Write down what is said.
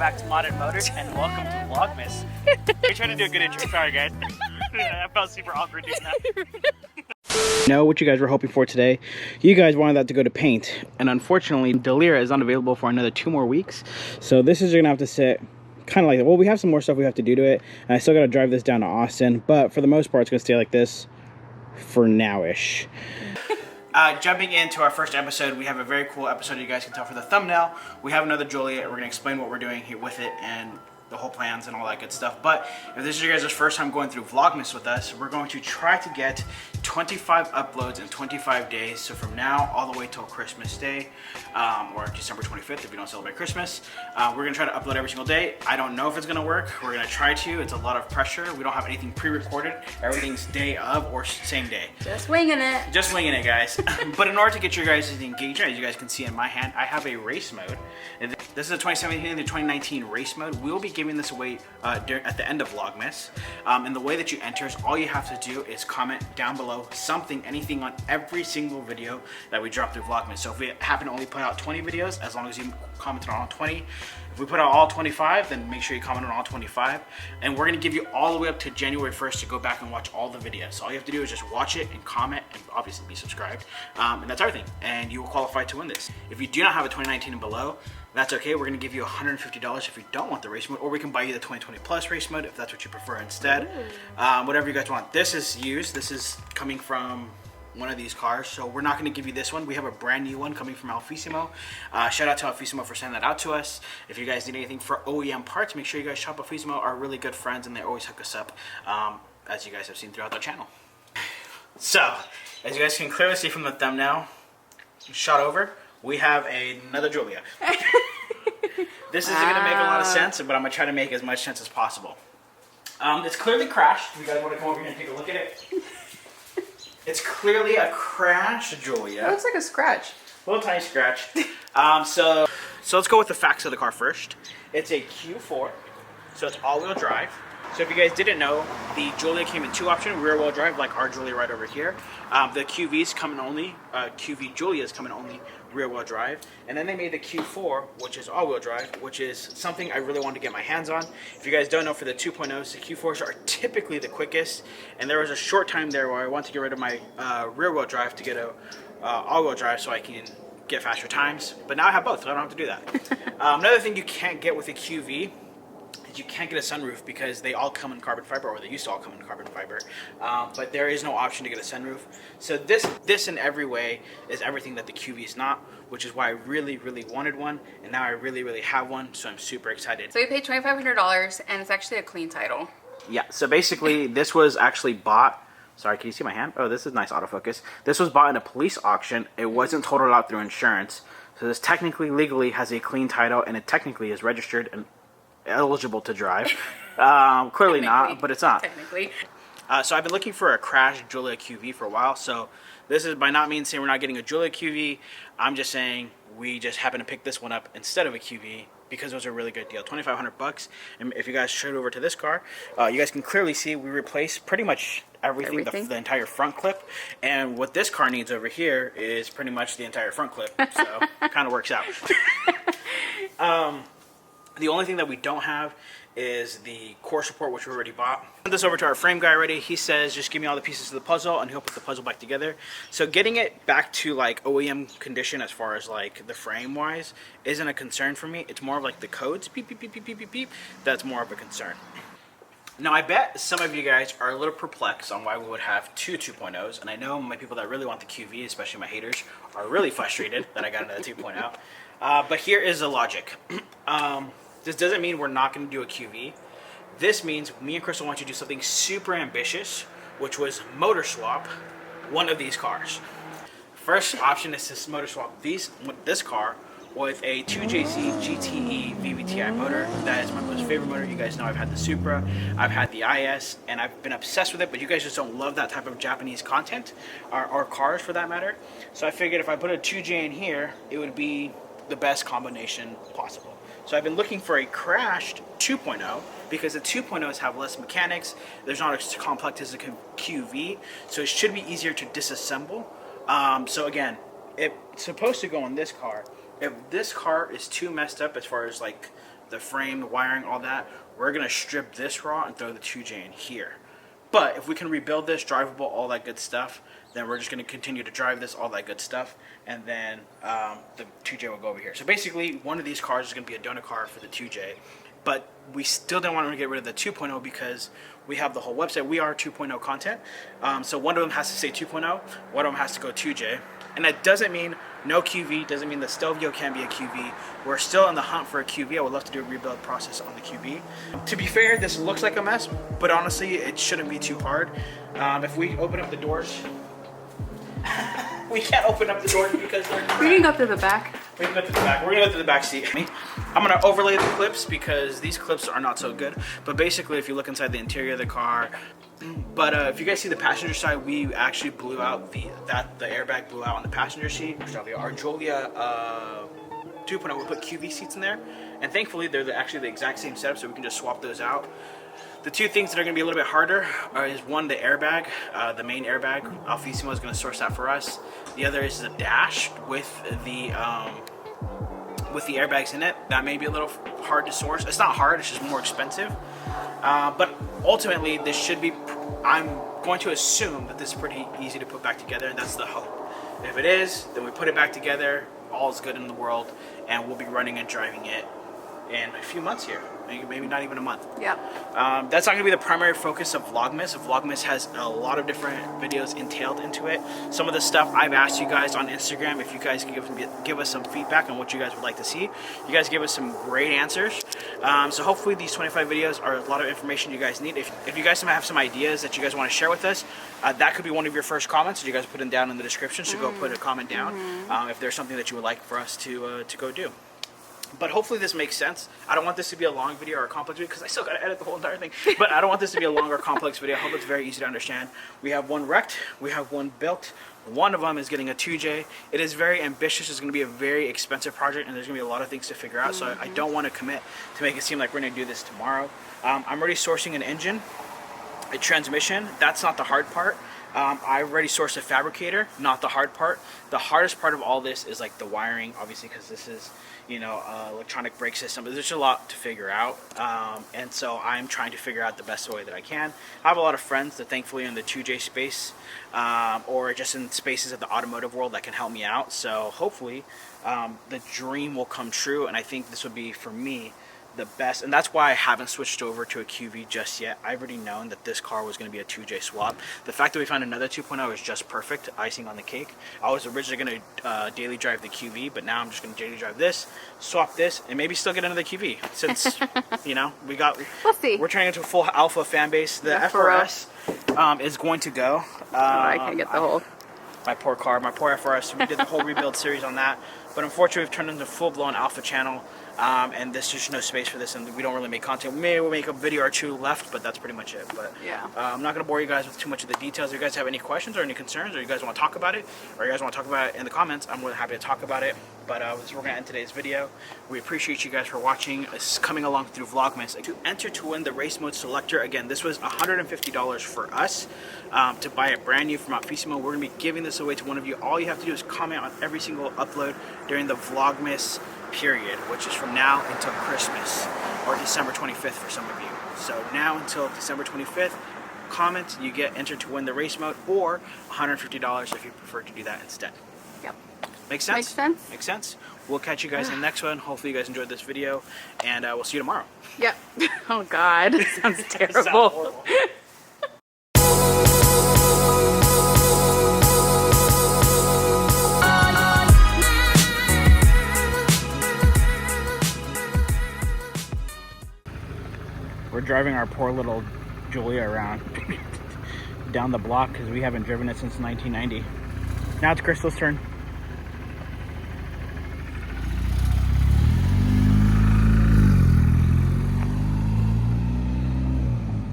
back to Modern Motors and welcome to Vlogmas. We're trying to do a good intro, sorry guys. I felt super awkward doing that. Know what you guys were hoping for today. You guys wanted that to go to paint, and unfortunately Delira is unavailable for another 2 more weeks. So this is gonna have to sit kind of like that. Well, we have some more stuff we have to do to it, and I still gotta drive this down to Austin, but for the most part it's gonna stay like this for now-ish. Jumping into our first episode, we have a very cool episode. You guys can tell for the thumbnail. We have another Giulia. We're going to explain what we're doing here with it and the whole plans and all that good stuff. But if this is your guys' first time going through Vlogmas with us, we're going to try to get 25 uploads in 25 days. So from now all the way till Christmas Day, or December 25th if you don't celebrate Christmas. We're going to try to upload every single day. I don't know if it's going to work. We're going to try to. It's a lot of pressure. We don't have anything pre-recorded. Everything's day of or same day. Just winging it. Just winging it, guys. But in order to get your guys' engagement, as you guys can see in my hand, I have a race mode. And this is a 2017 and the 2019 race mode. We will be giving this away at the end of Vlogmas. And the way that you enter is all you have to do is comment down below something, anything on every single video that we drop through Vlogmas. So if we happen to only put out 20 videos, as long as you commented on all 20. If we put out all 25, then make sure you comment on all 25. And we're gonna give you all the way up to January 1st to go back and watch all the videos. So all you have to do is just watch it and comment and obviously be subscribed. And that's everything. And you will qualify to win this. If you do not have a 2019 and below, that's okay. We're gonna give you $150 if you don't want the race mode, or we can buy you the 2020 plus race mode if that's what you prefer instead. Whatever you guys want. This is used. This is coming from one of these cars, so we're not going to give you this one. We have a brand new one coming from Alfissimo. Shout out to Alfissimo for sending that out to us. If you guys need anything for OEM parts, make sure you guys shop Alfissimo. Are really good friends and they always hook us up, as you guys have seen throughout the channel. So as you guys can clearly see from the thumbnail, shot over, we have another Giulia. This isn't going to make a lot of sense, but I'm going to try to make as much sense as possible. It's clearly crashed. You guys want to come over here and take a look at it? It's clearly a crash, Giulia. It looks like a scratch. A little tiny scratch. So let's go with the facts of the car first. It's a Q4, so it's all-wheel drive. So if you guys didn't know, the Giulia came in 2 options, rear-wheel drive, like our Giulia right over here. The QV's come in only, QV Giulia's come in only rear-wheel drive. And then they made the Q4, which is all-wheel drive, which is something I really wanted to get my hands on. If you guys don't know, for the 2.0s, the Q4s are typically the quickest. And there was a short time there where I wanted to get rid of my rear-wheel drive to get a all-wheel drive so I can get faster times. But now I have both, so I don't have to do that. Another thing you can't get with a QV, you can't get a sunroof because they all come in carbon fiber, or they used to all come in carbon fiber, but there is no option to get a sunroof. So this in every way is everything that the QV is not, which is why I really wanted one, and now I really have one, so I'm super excited. So we paid $2,500 and it's actually a clean title. Yeah, so basically this was actually bought, sorry, can you see my hand? Oh, this is nice autofocus. This was bought in a police auction. It wasn't totaled out through insurance, so this technically legally has a clean title, and it technically is registered and eligible to drive. Clearly not, but it's not. Technically. So I've been looking for a crash Giulia QV for a while. So this is by not means saying we're not getting a Giulia QV. I'm just saying we just happen to pick this one up instead of a QV because it was a really good deal. $2,500. And if you guys shoot over to this car, you guys can clearly see we replaced pretty much everything. The entire front clip. And what this car needs over here is pretty much the entire front clip. So it kind of works out. The only thing that we don't have is the core support, which we already bought. Send this over to our frame guy already. He says, just give me all the pieces of the puzzle and he'll put the puzzle back together. So getting it back to like OEM condition as far as like the frame wise isn't a concern for me. It's more of like the codes, beep, beep, beep, beep, beep, beep, beep. That's more of a concern. Now I bet some of you guys are a little perplexed on why we would have 2 2.0s, and I know my people that really want the QV, especially my haters, are really frustrated that I got into the 2.0. But here is the logic. This doesn't mean we're not going to do a QV. This means me and Crystal want you to do something super ambitious, which was motor swap one of these cars. First option is to motor swap this car with a 2JZ GTE VVTi motor. That is my most favorite motor. You guys know I've had the Supra, I've had the IS, and I've been obsessed with it, but you guys just don't love that type of Japanese content, or cars for that matter. So I figured if I put a 2J in here, it would be the best combination possible. So I've been looking for a crashed 2.0 because the 2.0s have less mechanics. There's not as complex as a QV, so it should be easier to disassemble. So again, it's supposed to go in this car. If this car is too messed up as far as like the frame, the wiring, all that, we're gonna strip this raw and throw the 2J in here. But if we can rebuild this, drivable, all that good stuff, then we're just gonna continue to drive this, all that good stuff, and then the 2J will go over here. So basically, one of these cars is gonna be a donut car for the 2J, but we still don't want to get rid of the 2.0 because we have the whole website. We are 2.0 content. So one of them has to say 2.0, one of them has to go 2J. And that doesn't mean no QV, doesn't mean the Stelvio can be a QV. We're still in the hunt for a QV. I would love to do a rebuild process on the QV. To be fair, this looks like a mess, but honestly, it shouldn't be too hard. If we open up the doors, we can't open up the doors because they're We can go through the back. we can go to the back. We're gonna go to the back seat. I'm gonna overlay the clips because these clips are not so good. But basically, if you look inside the interior of the car, if you guys see the passenger side, we actually blew out the airbag blew out on the passenger seat. Our Giulia 2.0, we put QV seats in there, and thankfully they're actually the exact same setup, so we can just swap those out. The two things that are going to be a little bit harder is one, the airbag, the main airbag. Alfa is going to source that for us. The other is the dash with the airbags in it. That may be a little hard to source. It's not hard, it's just more expensive. But ultimately, this should be, I'm going to assume that this is pretty easy to put back together, and that's the hope. If it is, then we put it back together, all is good in the world, and we'll be running and driving it in a few months here. Maybe not even a month. Yeah. That's not going to be the primary focus of Vlogmas. Vlogmas has a lot of different videos entailed into it. Some of the stuff I've asked you guys on Instagram, if you guys can give us some feedback on what you guys would like to see. You guys give us some great answers. So hopefully these 25 videos are a lot of information you guys need. If you guys have some ideas that you guys want to share with us, that could be one of your first comments. You guys put them down in the description, so go put a comment down if there's something that you would like for us to go do. But hopefully this makes sense. I don't want this to be a long video or a complex video because I still got to edit the whole entire thing. But I don't want this to be a long or complex video. I hope it's very easy to understand. We have one wrecked. We have one built. One of them is getting a 2J. It is very ambitious. It's going to be a very expensive project, and there's going to be a lot of things to figure out. So I don't want to commit to make it seem like we're going to do this tomorrow. I'm already sourcing an engine, a transmission. That's not the hard part. I already sourced a fabricator, not the hard part. The hardest part of all this is like the wiring, obviously, because this is, electronic brake system. But there's a lot to figure out, and so I'm trying to figure out the best way that I can. I have a lot of friends that thankfully are in the 2J space, or just in spaces of the automotive world that can help me out. So hopefully, the dream will come true, and I think this would be, for me, the best, and that's why I haven't switched over to a QV just yet. I've already known that this car was going to be a 2J swap. The fact that we found another 2.0 is just perfect, icing on the cake. I was originally going to daily drive the QV, but now I'm just going to daily drive this, swap this, and maybe still get another QV. Since We'll see. We're turning into a full Alfa fan base. The FR-S is going to go. I can't get the whole. My poor car, my poor FR-S. We did the whole rebuild series on that, but unfortunately we've turned into a full-blown Alfa channel. And there's just no space for this, and we don't really make content. Maybe we'll make a video or two left, but that's pretty much it. But yeah, I'm not going to bore you guys with too much of the details. If you guys have any questions or any concerns, or you guys want to talk about it, or you guys want to talk about it in the comments, I'm more than happy to talk about it. But we're going to end today's video. We appreciate you guys for watching. It's coming along through Vlogmas. To enter to win the race mode selector, again, this was $150 for us to buy it brand new from Alfa. We're going to be giving this away to one of you. All you have to do is comment on every single upload during the Vlogmas period, which is from now until Christmas, or December 25th for some of you. So now until December 25th, comment, you get entered to win the race mode, or $150 if you prefer to do that instead. Yep. Make sense? Makes sense. Makes sense? We'll catch you guys in the next one. Hopefully you guys enjoyed this video, and we'll see you tomorrow. Yep. Oh God, sounds terrible. Sounds horrible. We're driving our poor little Giulia around down the block because we haven't driven it since 1990. Now it's Crystal's turn.